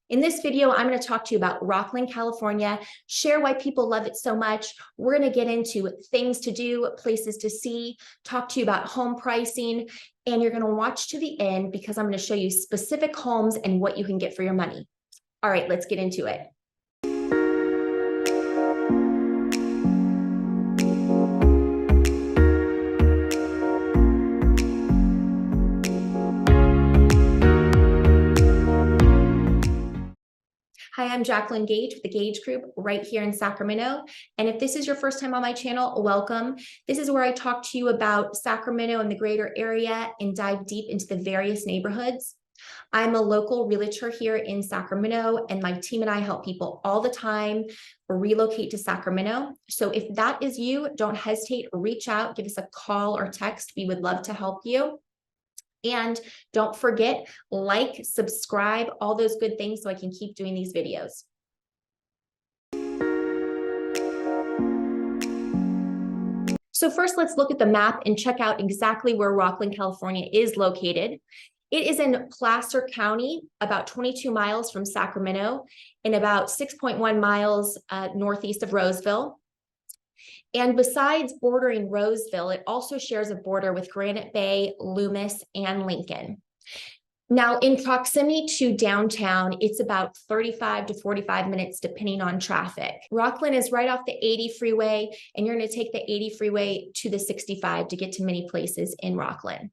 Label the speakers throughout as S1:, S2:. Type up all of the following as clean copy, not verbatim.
S1: In this video, I'm going to talk to you about Rocklin, California, share why people love it so much. We're going to get into things to do, places to see, talk to you about home pricing, and you're going to watch to the end because I'm going to show you specific homes and what you can get for your money. All right, let's get into it. Hi, I'm Jacqueline Gage with the Gage Group right here in Sacramento. And if this is your first time on my channel, welcome. This is where I talk to you about Sacramento and the greater area and dive deep into the various neighborhoods. I'm a local realtor here in Sacramento, and my team and I help people all the time relocate to Sacramento. So if that is you, don't hesitate, reach out, give us a call or text. We would love to help you. And don't forget, like, subscribe, all those good things so I can keep doing these videos. So first, let's look at the map and check out exactly where Rocklin, California is located. It is in Placer County, about 22 miles from Sacramento and about 6.1 miles northeast of Roseville. And besides bordering Roseville, it also shares a border with Granite Bay, Loomis, and Lincoln. Now, in proximity to downtown, it's about 35 to 45 minutes, depending on traffic. Rocklin is right off the 80 freeway, and you're going to take the 80 freeway to the 65 to get to many places in Rocklin.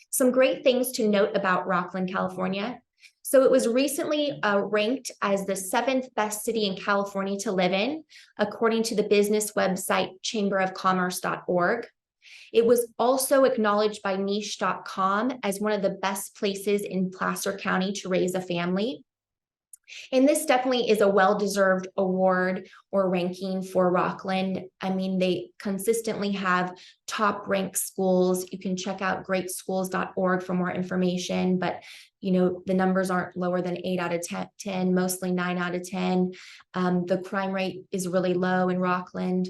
S1: Some great things to note about Rocklin, California. So it was recently ranked as the 7th best city in California to live in, according to the business website chamberofcommerce.org. It was also acknowledged by niche.com as one of the best places in Placer County to raise a family. And this definitely is a well-deserved award or ranking for Rocklin. I mean, they consistently have top-ranked schools. You can check out greatschools.org for more information, but you know, the numbers aren't lower than 8 out of 10, mostly 9 out of 10. The crime rate is really low in Rocklin.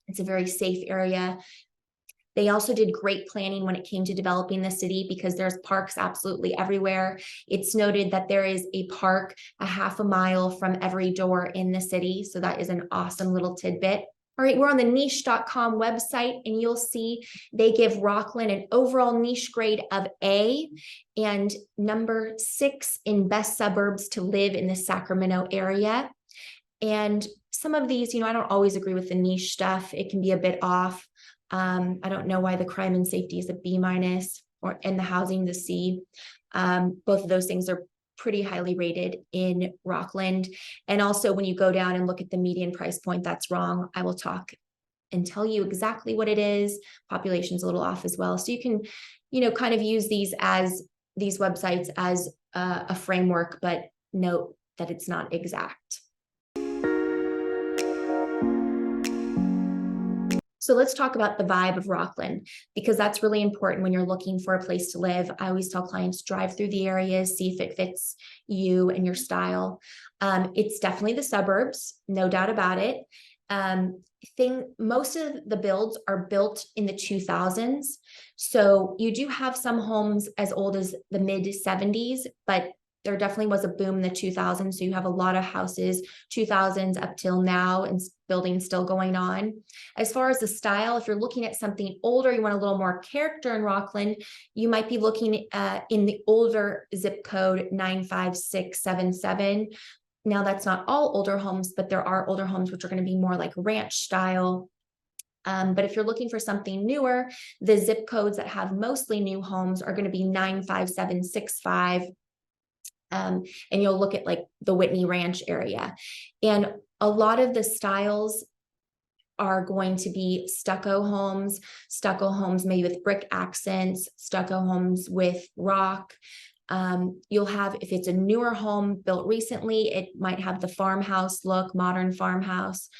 S1: It's a very safe area. They also did great planning when it came to developing the city because there's parks absolutely everywhere. It's noted that there is a park a half a mile from every door in the city. So that is an awesome little tidbit. All right, we're on the niche.com website, and you'll see they give Rocklin an overall niche grade of A and number 6 in best suburbs to live in the Sacramento area. And some of these, you know, I don't always agree with the niche stuff. It can be a bit off. I don't know why the crime and safety is a B- and the housing the C. Both of those things are pretty highly rated in Rocklin. And also when you go down and look at the median price point, that's wrong. I will talk and tell you exactly what it is. Population's a little off as well. So you can, you know, kind of use these websites as a framework, but note that it's not exact. So let's talk about the vibe of Rocklin, because that's really important when you're looking for a place to live. I always tell clients, drive through the areas, see if it fits you and your style. It's definitely the suburbs, no doubt about it. Most of the builds are built in the 2000s. So you do have some homes as old as the mid 70s, but there definitely was a boom in the 2000s. So you have a lot of houses, 2000s up till now, and building still going on. As far as the style, if you're looking at something older, you want a little more character in Rocklin, you might be looking in the older zip code 95677. Now, that's not all older homes, but there are older homes which are going to be more like ranch style. But if you're looking for something newer, the zip codes that have mostly new homes are going to be 95765. And you'll look at like the Whitney Ranch area. And a lot of the styles are going to be stucco homes maybe with brick accents, stucco homes with rock. You'll have, if it's a newer home built recently, it might have the farmhouse look, modern farmhouse.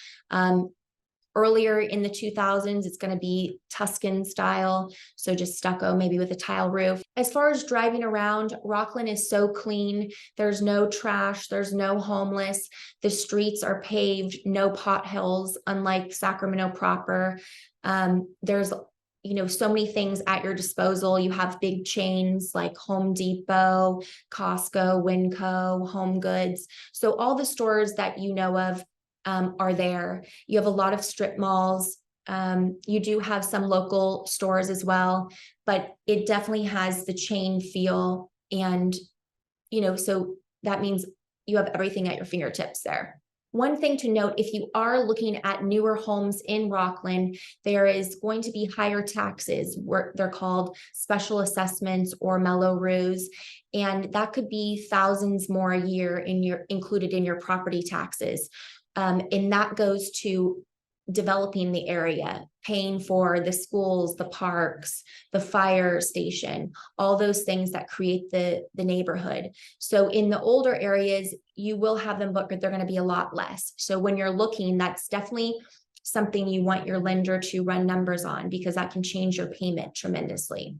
S1: Earlier in the 2000s, it's going to be Tuscan style, so just stucco, maybe with a tile roof. As far as driving around, Rocklin is so clean. There's no trash, there's no homeless. The streets are paved, no potholes, unlike Sacramento proper. There's so many things at your disposal. You have big chains like Home Depot, Costco, Winco, Home Goods. So all the stores that you know of are there. You have a lot of strip malls. You do have some local stores as well, but it definitely has the chain feel. And, so that means you have everything at your fingertips there. One thing to note, if you are looking at newer homes in Rocklin, there is going to be higher taxes. They're called special assessments or Mello-Roos, and that could be thousands more a year included in your property taxes. And that goes to developing the area, paying for the schools, the parks, the fire station, all those things that create the neighborhood. So in the older areas, you will have them, but they're going to be a lot less. So when you're looking, that's definitely something you want your lender to run numbers on, because that can change your payment tremendously.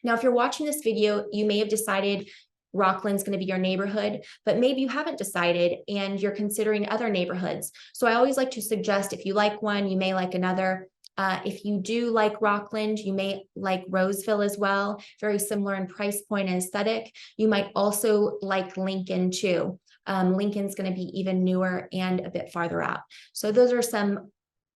S1: Now, if you're watching this video, you may have decided Rocklin's going to be your neighborhood, but maybe you haven't decided and you're considering other neighborhoods. So I always like to suggest, if you like one, you may like another. If you do like Rocklin, you may like Roseville as well, very similar in price point and aesthetic. You might also like Lincoln too. Lincoln's going to be even newer and a bit farther out. So those are some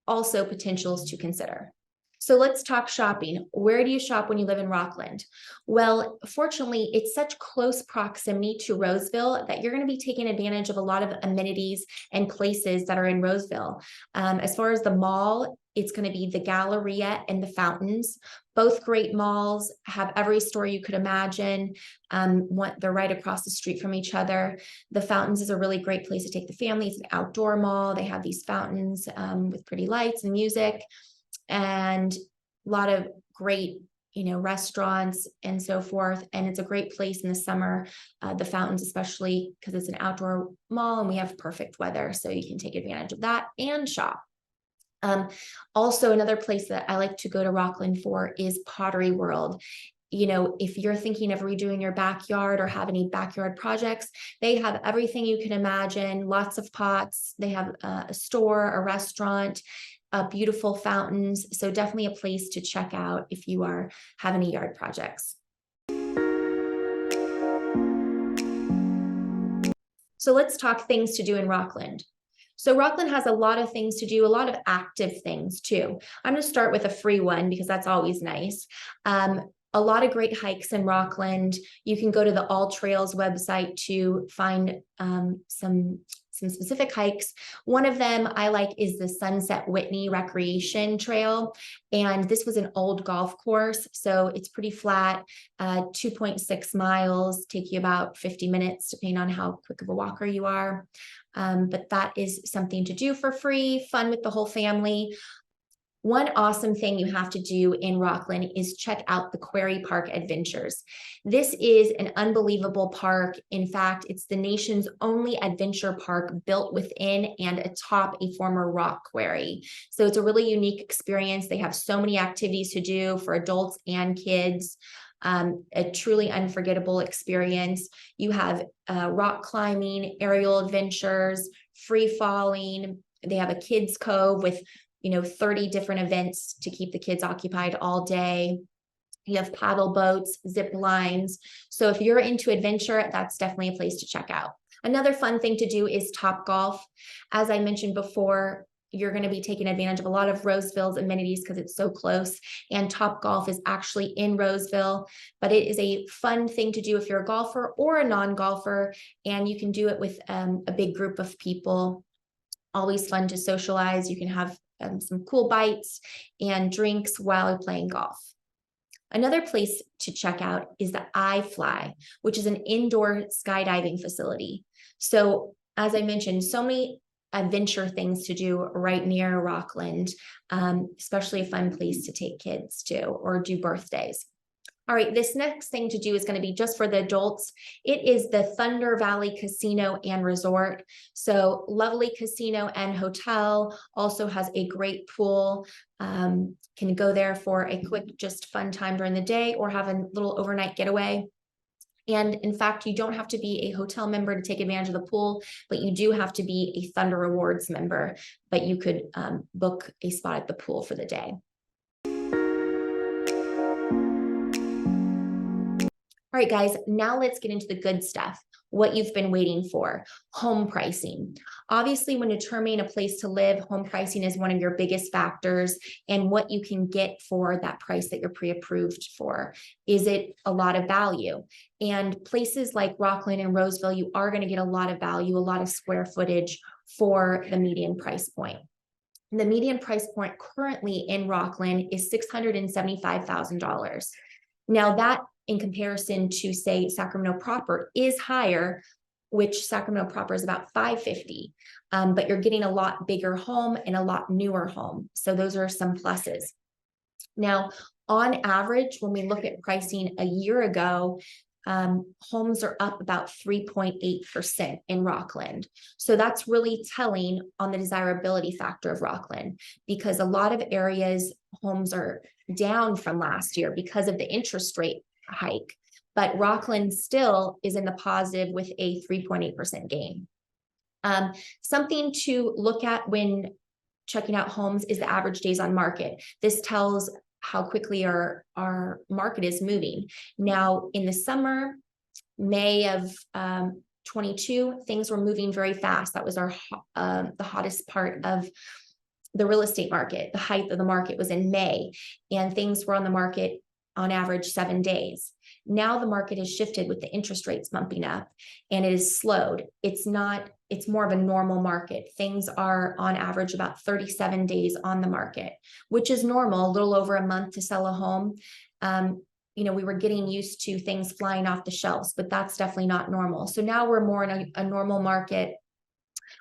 S1: also potentials to consider. So let's talk shopping. Where do you shop when you live in Rocklin? Well, fortunately, it's such close proximity to Roseville that you're going to be taking advantage of a lot of amenities and places that are in Roseville. As far as the mall, it's going to be the Galleria and the Fountains. Both great malls, have every store you could imagine. They're right across the street from each other. The Fountains is a really great place to take the family. It's an outdoor mall. They have these fountains with pretty lights and music, and a lot of great, restaurants and so forth. And it's a great place in the summer, the Fountains, especially because it's an outdoor mall and we have perfect weather. So you can take advantage of that and shop. Also, another place that I like to go to Rocklin for is Pottery World. If you're thinking of redoing your backyard or have any backyard projects, they have everything you can imagine, lots of pots. They have a store, a restaurant, beautiful fountains. So definitely a place to check out if you are having any yard projects. So let's talk things to do in Rocklin. So Rocklin has a lot of things to do, a lot of active things too. I'm going to start with a free one because that's always nice. A lot of great hikes in Rocklin. You can go to the All Trails website to find some specific hikes. One of them I like is the Sunset Whitney Recreation Trail. And this was an old golf course, so it's pretty flat, 2.6 miles, take you about 50 minutes, depending on how quick of a walker you are. But that is something to do for free, fun with the whole family. One awesome thing you have to do in Rocklin is check out the Quarry Park Adventures. This is an unbelievable park. In fact, it's the nation's only adventure park built within and atop a former rock quarry. So it's a really unique experience. They have so many activities to do for adults and kids. A truly unforgettable experience. You have rock climbing, aerial adventures, free falling. They have a kids cove with 30 different events to keep the kids occupied all day. You have paddle boats, zip lines. So if you're into adventure, that's definitely a place to check out. Another fun thing to do is Top Golf. As I mentioned before, you're going to be taking advantage of a lot of Roseville's amenities because it's so close. And Top Golf is actually in Roseville, but it is a fun thing to do if you're a golfer or a non-golfer, and you can do it with a big group of people. Always fun to socialize. You can have some cool bites and drinks while playing golf. Another place to check out is the iFly, which is an indoor skydiving facility. So as I mentioned, so many adventure things to do right near Rocklin, especially a fun place to take kids to or do birthdays. All right, this next thing to do is going to be just for the adults. It is the Thunder Valley Casino and Resort. So lovely casino and hotel, also has a great pool. Can go there for a quick, just fun time during the day or have a little overnight getaway. And in fact, you don't have to be a hotel member to take advantage of the pool, but you do have to be a Thunder Rewards member, but you could book a spot at the pool for the day. All right, guys, now let's get into the good stuff, what you've been waiting for, home pricing. Obviously, when determining a place to live, home pricing is one of your biggest factors, and what you can get for that price that you're pre-approved for. Is it a lot of value? And places like Rocklin and Roseville, you are going to get a lot of value, a lot of square footage for the median price point. The median price point currently in Rocklin is $675,000. Now that, in comparison to, say, Sacramento proper, is higher, which Sacramento proper is about $550, but you're getting a lot bigger home and a lot newer home. So those are some pluses. Now, on average, when we look at pricing a year ago, homes are up about 3.8% in Rocklin. So that's really telling on the desirability factor of Rocklin, because a lot of areas homes are down from last year because of the interest rate hike, but Rocklin still is in the positive with a 3.8% gain. Something to look at when checking out homes is the average days on market. This tells how quickly our market is moving. Now, in the summer, May of 22, things were moving very fast. That was the hottest part of the real estate market. The height of the market was in May, and things were on the market on average 7 days. Now the market has shifted with the interest rates bumping up, and it has slowed. It's more of a normal market. Things are on average about 37 days on the market, which is normal, a little over a month to sell a home. We were getting used to things flying off the shelves, but that's definitely not normal. So now we're more in a normal market.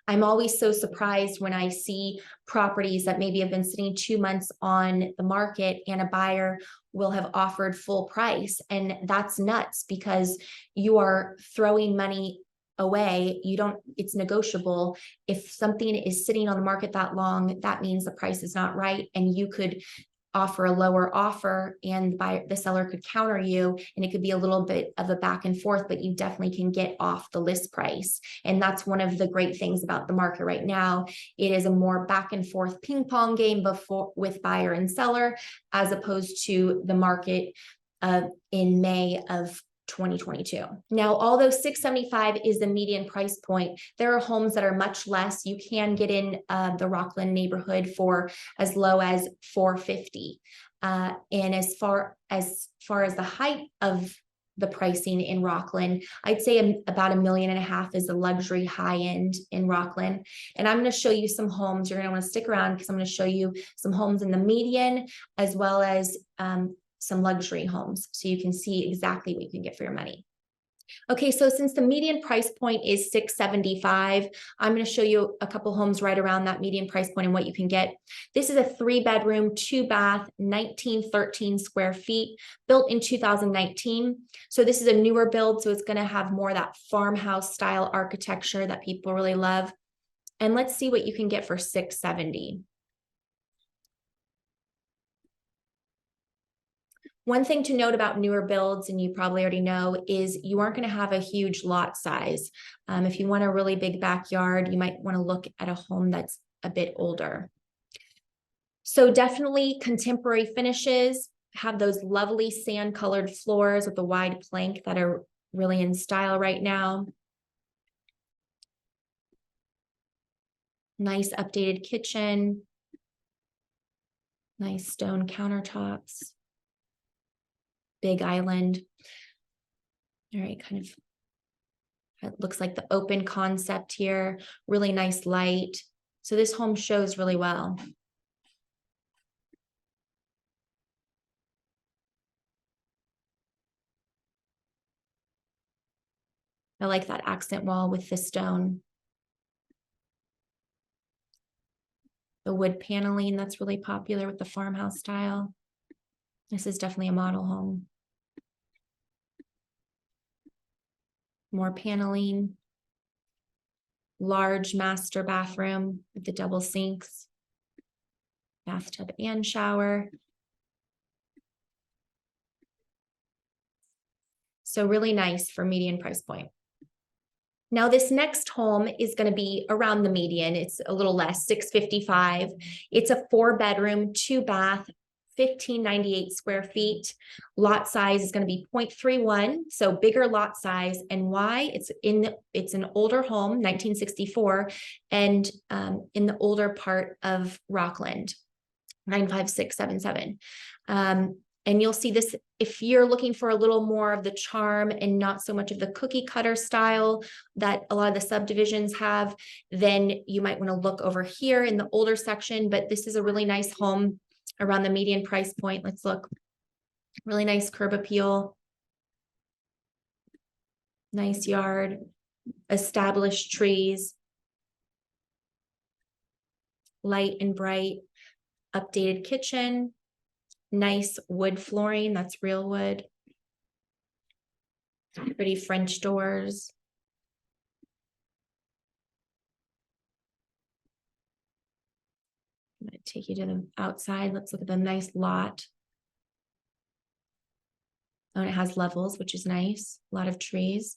S1: I'm always so surprised when I see properties that maybe have been sitting 2 months on the market and a buyer will have offered full price. And that's nuts, because you are throwing money away. It's negotiable. If something is sitting on the market that long, that means the price is not right. And you could offer a lower offer and the seller could counter you, and it could be a little bit of a back and forth, but you definitely can get off the list price. And that's one of the great things about the market right now. It is a more back and forth ping pong game with buyer and seller, as opposed to the market in May of 2022. Now, although 675 is the median price point, there are homes that are much less. You can get in the Rocklin neighborhood for as low as 450. And as far as the height of the pricing in Rocklin, I'd say about $1.5 million is the luxury high end in Rocklin. And I'm going to show you some homes. You're going to want to stick around, because I'm going to show you some homes in the median, as well as some luxury homes, so you can see exactly what you can get for your money. Okay, so since the median price point is $675, I'm going to show you a couple homes right around that median price point and what you can get. This is a 3-bedroom, 2-bath, 1913 square feet, built in 2019. So this is a newer build, so it's going to have more of that farmhouse style architecture that people really love. And let's see what you can get for $670. One thing to note about newer builds, and you probably already know, is you aren't going to have a huge lot size. If you want a really big backyard, you might want to look at a home that's a bit older. So definitely contemporary finishes, have those lovely sand-colored floors with the wide plank that are really in style right now. Nice updated kitchen. Nice stone countertops. Big island. All right, kind of, it looks like the open concept here. Really nice light. So this home shows really well. I like that accent wall with the stone. The wood paneling, that's really popular with the farmhouse style. This is definitely a model home. More paneling. Large master bathroom with the double sinks. Bathtub and shower. So really nice for median price point. Now this next home is going to be around the median. It's a little less, $655. It's a 4-bedroom, 2-bath, 1,598 square feet. Lot size is going to be 0.31, so bigger lot size. And why? It's an older home, 1964, and in the older part of Rockland, 95677. And you'll see this if you're looking for a little more of the charm and not so much of the cookie cutter style that a lot of the subdivisions have, then you might want to look over here in the older section. But this is a really nice home around the median price point. Let's look. Really nice curb appeal. Nice yard. Established trees. Light and bright. Updated kitchen. Nice wood flooring, that's real wood. Pretty French doors. I'm going to take you to the outside. Let's look at the nice lot. Oh, and it has levels, which is nice. A lot of trees.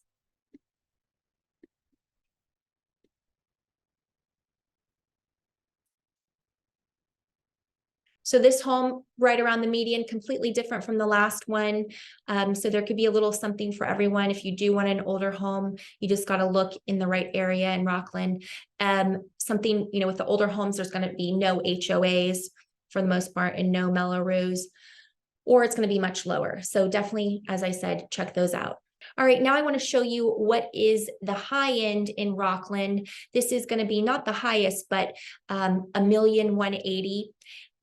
S1: So this home right around the median, completely different from the last one. So there could be a little something for everyone. If you do want an older home, you just got to look in the right area in Rockland. Something, with the older homes, there's going to be no HOAs for the most part and no Mello-Roos, or it's going to be much lower. So definitely, as I said, check those out. All right, now I want to show you what is the high end in Rockland. This is going to be not the highest, but $1,180,000.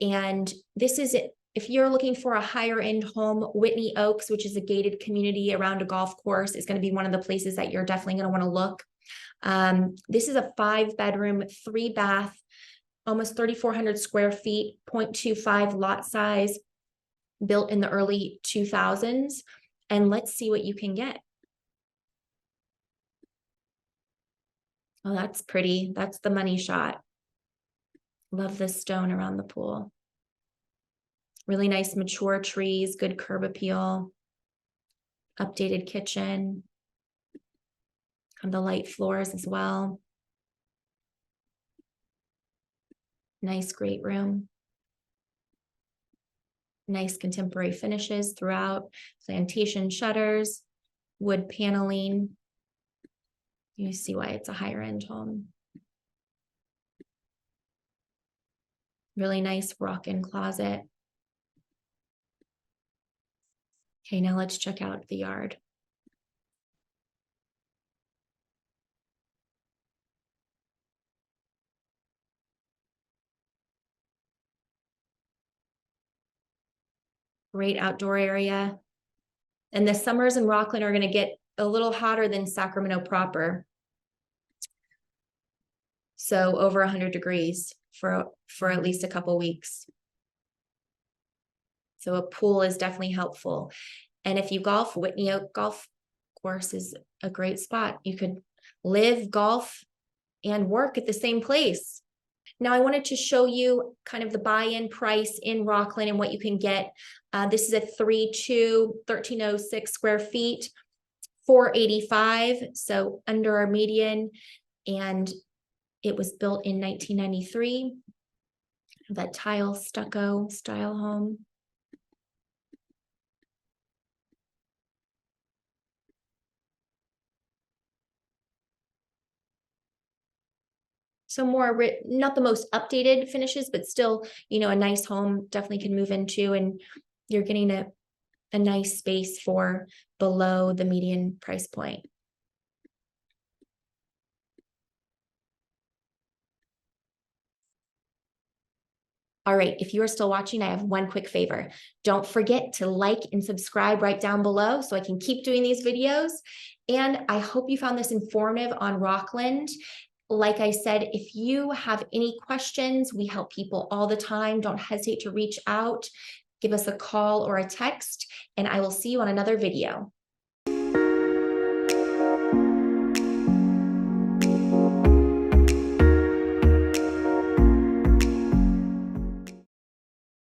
S1: And this is it. If you're looking for a higher end home, Whitney Oaks, which is a gated community around a golf course, is going to be one of the places that you're definitely going to want to look. This is a 5-bedroom, 3-bath, almost 3,400 square feet, 0.25 lot size, built in the early 2000s. And let's see what you can get. Oh, that's pretty. That's the money shot. Love this stone around the pool. Really nice mature trees, good curb appeal. Updated kitchen. And the light floors as well. Nice great room. Nice contemporary finishes throughout. Plantation shutters, wood paneling. You see why it's a higher end home. Really nice walk-in closet. Okay, now let's check out the yard. Great outdoor area. And the summers in Rockland are going to get a little hotter than Sacramento proper. So over 100 degrees for at least a couple weeks. So a pool is definitely helpful. And if you golf, Whitney Oak Golf Course is a great spot. You could live, golf, and work at the same place. Now I wanted to show you kind of the buy-in price in Rockland and what you can get. This is a 3.2, 1,306 square feet, $485, so under our median, and it was built in 1993. That tile stucco style home. So more, not the most updated finishes, but still, a nice home definitely can move into, and you're getting a nice space for below the median price point. All right, if you are still watching, I have one quick favor. Don't forget to like and subscribe right down below so I can keep doing these videos. And I hope you found this informative on Rockland. Like I said, if you have any questions, we help people all the time. Don't hesitate to reach out, give us a call or a text, and I will see you on another video.